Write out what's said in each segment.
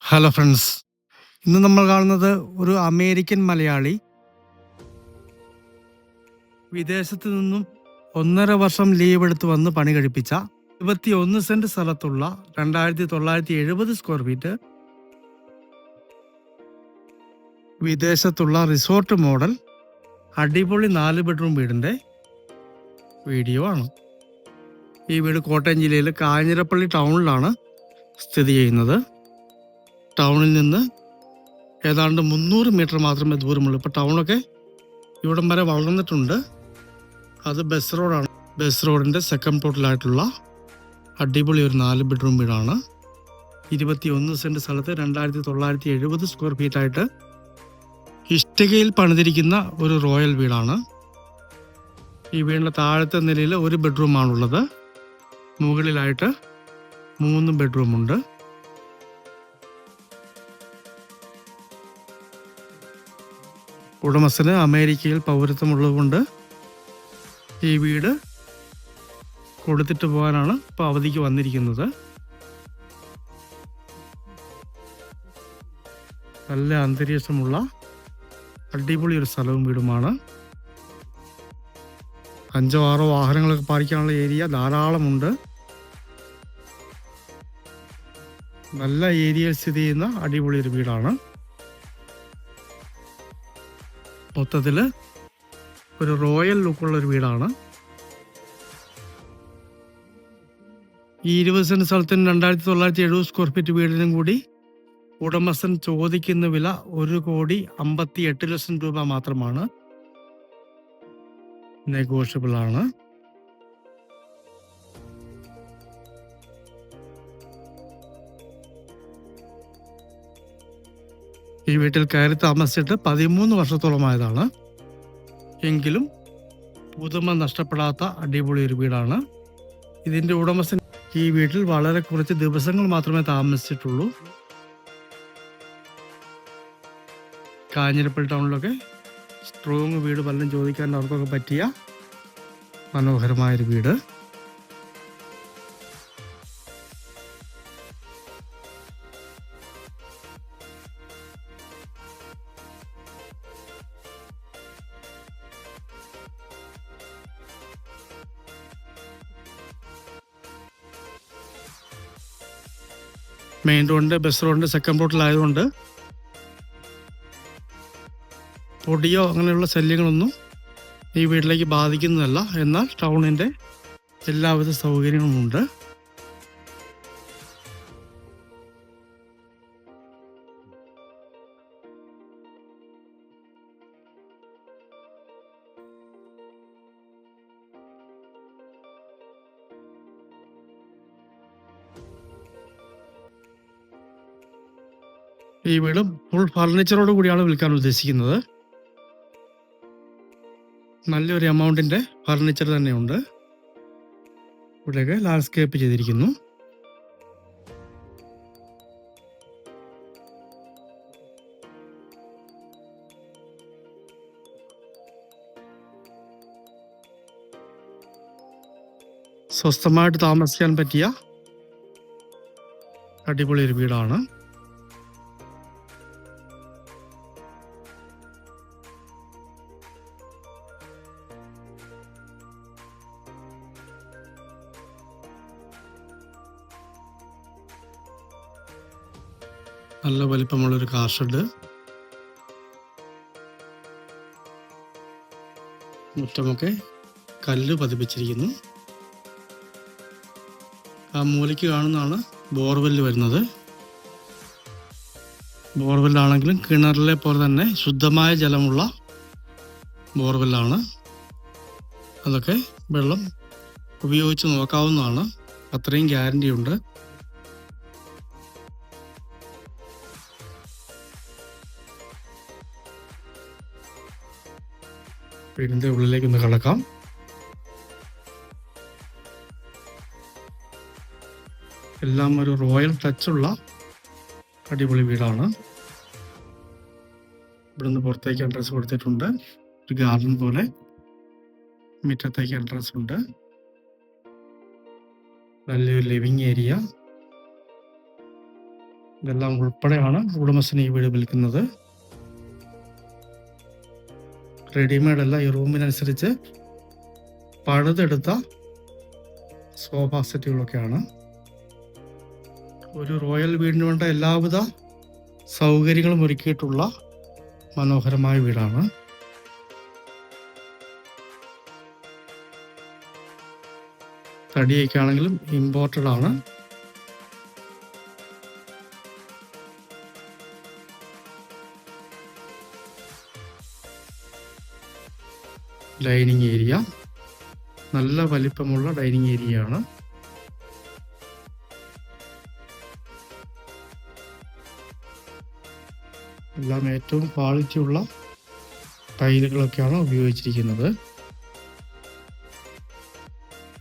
Hello friends, ഇന്ന് നമ്മൾ കാണുന്നത് ഒരു അമേരിക്കൻ മലയാളി വിദേശത്ത് നിന്നും 1.5 വർഷം ലീവ് എടുത്ത് വന്ന് പണി കഴിപ്പിച്ച 21 സെന്റ് സ്ഥലത്തുള്ള 2970 സ്ക്വയർ ഫീറ്റ് വിദേശത്തുള്ള റിസോർട്ട് മോഡൽ അടിപൊളി 4 ബെഡ്റൂം വീടിൻ്റെ വീഡിയോ ആണ്. ഈ വീട് കോട്ടയം ജില്ലയിൽ കാഞ്ഞിരപ്പള്ളി ടൗണിലാണ് സ്ഥിതി ചെയ്യുന്നത്. ടൗണിൽ നിന്ന് ഏതാണ്ട് 300 മീറ്റർ മാത്രമേ ദൂരമുള്ളൂ. ഇപ്പോൾ ടൗണൊക്കെ ഇവിടം വരെ വളർന്നിട്ടുണ്ട്. അത് ബസ് റോഡാണ്. ബസ് റോഡിൻ്റെ സെക്കൻഡ് പ്ലോട്ടിലായിട്ടുള്ള അടിപൊളി ഒരു 4 ബെഡ്റൂം വീടാണ്. 21 സെൻറ്റ് സ്ഥലത്ത് 2970 സ്ക്വയർ ഫീറ്റായിട്ട് ഇഷ്ടികയിൽ പണിതിരിക്കുന്ന ഒരു റോയൽ വീടാണ്. ഈ വീടിൻ്റെ താഴത്തെ നിലയിൽ 1 ബെഡ്റൂമാണുള്ളത്. മുകളിലായിട്ട് 3 ബെഡ്റൂമുണ്ട്. ഉടമസ്ഥന് അമേരിക്കയിൽ പൗരത്വമുള്ളതുകൊണ്ട് ഈ വീട് കൊടുത്തിട്ട് പോകാനാണ് ഇപ്പോൾ അവധിക്ക് വന്നിരിക്കുന്നത്. നല്ല അന്തരീക്ഷമുള്ള അടിപൊളി ഒരു സ്ഥലവും വീടുമാണ്. 5-6 വാഹനങ്ങളൊക്കെ പാർക്കാനുള്ള ഏരിയ ധാരാളമുണ്ട്. നല്ല ഏരിയയിൽ സ്ഥിതി ചെയ്യുന്ന അടിപൊളി ഒരു വീടാണ്. മൊത്തത്തിൽ ഒരു റോയൽ ലുക്കുള്ള ഒരു വീടാണ്. ഈ 20 സെൻറ്റ് സ്ഥലത്തിന് 2970 സ്ക്വയർ ഫീറ്റ് വീടിനും കൂടി ഉടമസ്ഥൻ ചോദിക്കുന്ന വില 1,58,00,000 രൂപ മാത്രമാണ്. നെഗോഷ്യബിൾ ആണ്. ഈ വീട്ടിൽ കയറി താമസിച്ചിട്ട് 13 വർഷത്തോളമായതാണ്. എങ്കിലും പുതുമ നഷ്ടപ്പെടാത്ത അടിപൊളി ഒരു വീടാണ്. ഇതിൻ്റെ ഉടമസ്ഥൻ ഈ വീട്ടിൽ വളരെ കുറച്ച് ദിവസങ്ങൾ മാത്രമേ താമസിച്ചിട്ടുള്ളൂ. കാഞ്ഞിരപ്പള്ളി ടൗണിലൊക്കെ സ്ട്രോങ് വീട് പലരും ചോദിക്കാൻ അവർക്കൊക്കെ പറ്റിയ മനോഹരമായൊരു വീട്. മെയിൻ റോഡിൻ്റെ ബസ് റോഡിൻ്റെ സെക്കൻഡ് പ്ലോട്ടിലായതുകൊണ്ട് പൊടിയോ അങ്ങനെയുള്ള ശല്യങ്ങളൊന്നും ഈ വീട്ടിലേക്ക് ബാധിക്കുന്നതല്ല. എന്നാൽ ടൗണിൻ്റെ എല്ലാവിധ സൗകര്യങ്ങളുമുണ്ട്. ഈ വീട് ഫുൾ ഫർണിച്ചറോട് കൂടിയാണ് വിൽക്കാൻ ഉദ്ദേശിക്കുന്നത്. നല്ലൊരു എമൗണ്ടിൻ്റെ ഫർണിച്ചർ തന്നെയുണ്ട്. ഇവിടെയൊക്കെ ലാൻഡ്സ്കേപ്പ് ചെയ്തിരിക്കുന്നു. സ്വസ്ഥമായിട്ട് താമസിക്കാൻ പറ്റിയ അടിപൊളി ഒരു വീടാണ്. നല്ല വലിപ്പമുള്ളൊരു കാർ ഷെഡ്. മുറ്റമൊക്കെ കല്ല് പതിപ്പിച്ചിരിക്കുന്നു. ആ മൂലയ്ക്ക് കാണുന്നതാണ് ബോർവെല്ല് വരുന്നത്. ബോർവെല്ലാണെങ്കിലും കിണറിലെ പോലെ തന്നെ ശുദ്ധമായ ജലമുള്ള ബോർവെല്ലാണ്. അതൊക്കെ വെള്ളം ഉപയോഗിച്ച് നോക്കാവുന്നതാണ്. അത്രയും ഗ്യാരണ്ടി ഉണ്ട്. വീടിൻ്റെ ഉള്ളിലേക്ക് ഒന്ന് കടക്കാം. എല്ലാം ഒരു റോയൽ ടച്ചുള്ള അടിപൊളി വീടാണ്. ഇവിടുന്ന് പുറത്തേക്ക് എൻട്രൻസ് കൊടുത്തിട്ടുണ്ട്. ഒരു ഗാർഡൻ പോലെ മുറ്റത്തേക്ക് എൻട്രൻസ് ഉണ്ട്. നല്ലൊരു ലിവിങ് ഏരിയ. ഇതെല്ലാം ഉൾപ്പെടെയാണ് ഉടമസ്ഥൻ ഈ വീട് വിൽക്കുന്നത്. റെഡിമെയ്ഡ് അല്ല, ഈ റൂമിനനുസരിച്ച് പണിതെടുത്ത സോഫ സെറ്റുകളൊക്കെയാണ്. ഒരു റോയൽ വീടിന് വേണ്ട എല്ലാവിധ സൗകര്യങ്ങളും ഒരുക്കിയിട്ടുള്ള മനോഹരമായ വീടാണ്. തടിയൊക്കെ ആണെങ്കിലും ഇമ്പോർട്ടഡ് ആണ്. ഡൈനിങ് ഏരിയ നല്ല വലിപ്പമുള്ള ഡൈനിങ് ഏരിയ ആണ്. എല്ലാം ഏറ്റവും ക്വാളിറ്റി ഉള്ള ടൈലുകളൊക്കെയാണ് ഉപയോഗിച്ചിരിക്കുന്നത്.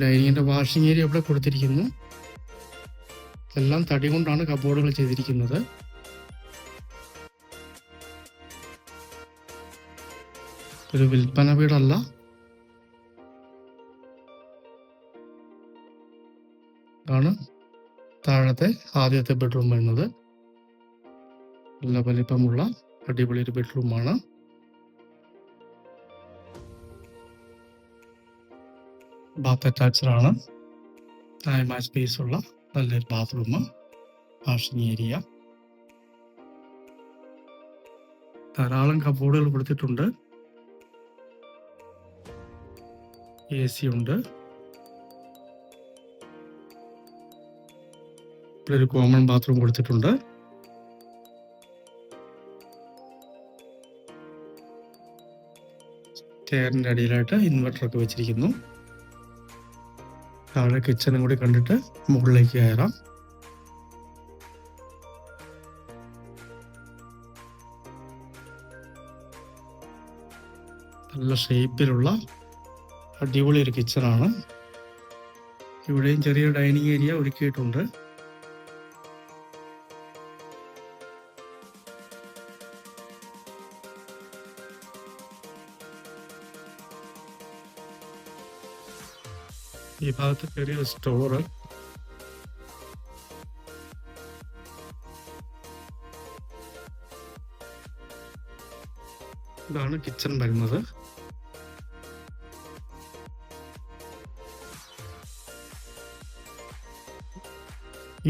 ഡൈനിങ്ങിന്റെ വാഷിംഗ് ഏരിയ ഇവിടെ കൊടുത്തിരിക്കുന്നു. എല്ലാം തടി കൊണ്ടാണ് കബോർഡുകൾ ചെയ്തിരിക്കുന്നത്. ഒരു വിൽപ്പന വീടല്ല. ആണ് താഴത്തെ ആദ്യത്തെ ബെഡ്റൂം വരുന്നത്. നല്ല വലിപ്പമുള്ള അടിപൊളി ഒരു ബെഡ്റൂമാണ്. ബാത്ത് അറ്റാച്ച്ഡ് ആണ്. ന്യായമായ സ്പേസ് ഉള്ള നല്ലൊരു ബാത്റൂം, വാഷിംഗ് ഏരിയ, ധാരാളം കബോർഡുകൾ കൊടുത്തിട്ടുണ്ട്. AC ഉണ്ട്. ഇവിടെ ഒരു കോമൺ ബാത്റൂം കൊടുത്തിട്ടുണ്ട്. സ്റ്റെയറിന്റെ അടിയിലായിട്ട് ഇൻവെർട്ടർ ഒക്കെ വെച്ചിരിക്കുന്നു. താഴെ കിച്ചണും കൂടി കണ്ടിട്ട് മുകളിലേക്ക് കയറാം. നല്ല ഷേപ്പിലുള്ള അടിപൊളി ഒരു കിച്ചണാണ്. ഇവിടെയും ചെറിയ ഡൈനിങ് ഏരിയ ഒരുക്കിയിട്ടുണ്ട്. ഈ ഭാഗത്ത് ചെറിയൊരു സ്റ്റോറ്, ഇതാണ് കിച്ചൺ വരുന്നത്.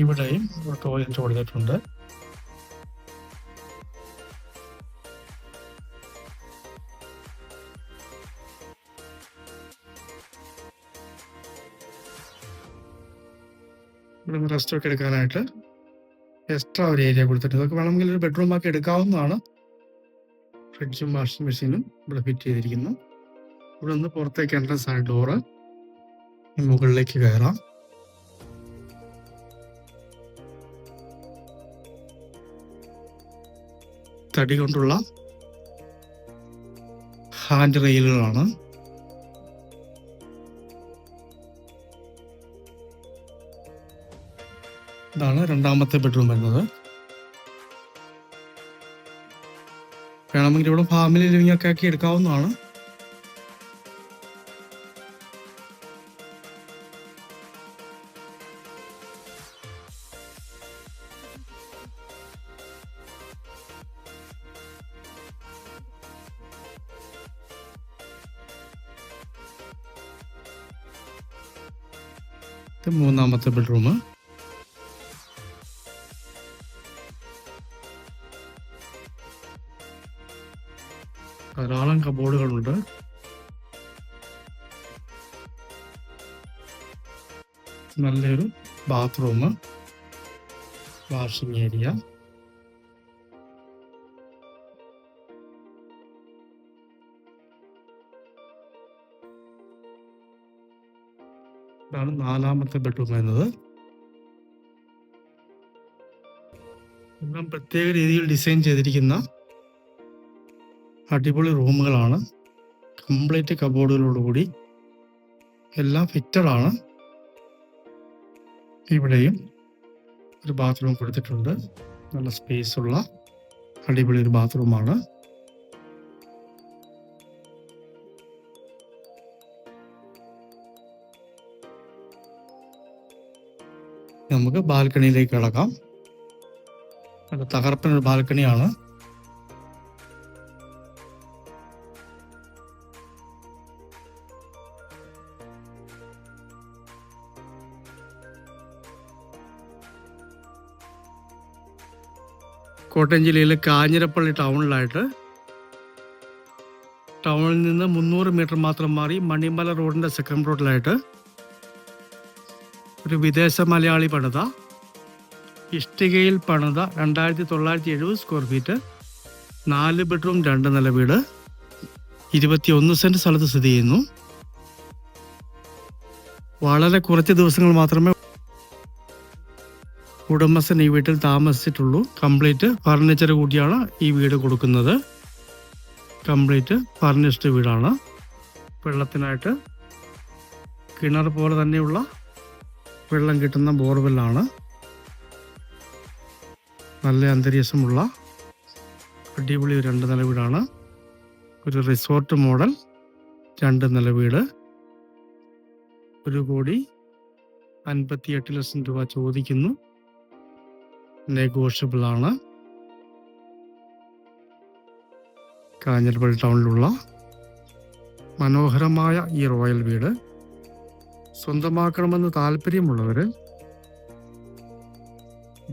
ഇവിടെയും ഒരു ടോയ്ലറ്റ് കൊടുത്തിട്ടുണ്ട്. ഇവിടെ റെസ്റ്റ് ഒക്കെ എടുക്കാനായിട്ട് എക്സ്ട്രാ ഒരു ഏരിയ കൊടുത്തിട്ടുണ്ട്. ഇതൊക്കെ വേണമെങ്കിൽ ഒരു ബെഡ്റൂം ആക്കി എടുക്കാവുന്നതാണ്. ഫ്രിഡ്ജും വാഷിംഗ് മെഷീനും ഇവിടെ ഫിറ്റ് ചെയ്തിരിക്കുന്നു. ഇവിടെ നിന്ന് പുറത്തേക്ക് എൻട്രൻസ് ആണ് ഡോറ്. മുകളിലേക്ക് കയറാം. തടി കൊണ്ടുള്ള ഹാൻഡ് റെയിലുകളാണ്. ഇതാണ് രണ്ടാമത്തെ ബെഡ്റൂം വരുന്നത്. വേണമെങ്കിൽ ഇവിടെ ഫാമിലി ലിവിംഗ് ഒക്കെ ആക്കി എടുക്കാവുന്നതാണ്. ഇത് മൂന്നാമത്തെ ബെഡ്റൂം. ധാരാളം കബോർഡുകളുണ്ട്. നല്ലൊരു ബാത്റൂം, വാഷിംഗ് ഏരിയ, ഇതാണ് നാലാമത്തെ ബെഡ്റൂം വരുന്നത്. എല്ലാം പ്രത്യേക രീതിയിൽ ഡിസൈൻ ചെയ്തിരിക്കുന്ന അടിപൊളി റൂമുകളാണ്. കംപ്ലീറ്റ് കബോർഡുകളോടുകൂടി എല്ലാം ഫിറ്റഡ് ആണ്. ഇവിടെയും ഒരു ബാത്റൂം കൊടുത്തിട്ടുണ്ട്. നല്ല സ്പേസ് ഉള്ള അടിപൊളി ഒരു ബാത്റൂമാണ്. നമുക്ക് ബാൽക്കണിയിലേക്ക് കിടക്കാം. അത് തകർപ്പനൊരു ബാൽക്കണിയാണ്. കോട്ടയം ജില്ലയിലെ കാഞ്ഞിരപ്പള്ളി ടൗണിലായിട്ട്, ടൗണിൽ നിന്ന് 300 മീറ്റർ മാത്രം മാറി മണിമല റോഡിൻ്റെ സെക്കൻഡ് റോഡിലായിട്ട് ഒരു വിദേശ മലയാളി പണിത, ഇഷ്ടികയിൽ പണിത 2970 സ്ക്വയർ ഫീറ്റ് 4 ബെഡ്റൂം 2 നില വീട് 21 സെൻറ്റ് സ്ഥലത്ത് സ്ഥിതി ചെയ്യുന്നു. വളരെ കുറച്ച് ദിവസങ്ങൾ മാത്രമേ ഉടമസ്ഥൻ ഈ വീട്ടിൽ താമസിച്ചിട്ടുള്ളൂ. കംപ്ലീറ്റ് ഫർണിച്ചർ കൂടിയാണ് ഈ വീട് കൊടുക്കുന്നത്. കംപ്ലീറ്റ് ഫർണിഷ്ഡ് വീടാണ്. വെള്ളത്തിനായിട്ട് കിണർ പോലെ തന്നെയുള്ള വെള്ളം കിട്ടുന്ന ബോർവെല്ലാണ്. നല്ല അന്തരീക്ഷമുള്ള അടിപൊളി 2 നില വീടാണ്. ഒരു റിസോർട്ട് മോഡൽ 2 നില വീട്. 1,58,00,000 രൂപ ചോദിക്കുന്നു. നെഗോഷ്യബിൾ ആണ്. കാഞ്ഞിരപ്പള്ളി ടൗണിലുള്ള മനോഹരമായ ഈ റോയൽ വീട് സ്വന്തമാക്കണമെന്ന് താല്പര്യമുള്ളവർ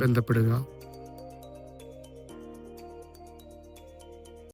ബന്ധപ്പെടുക.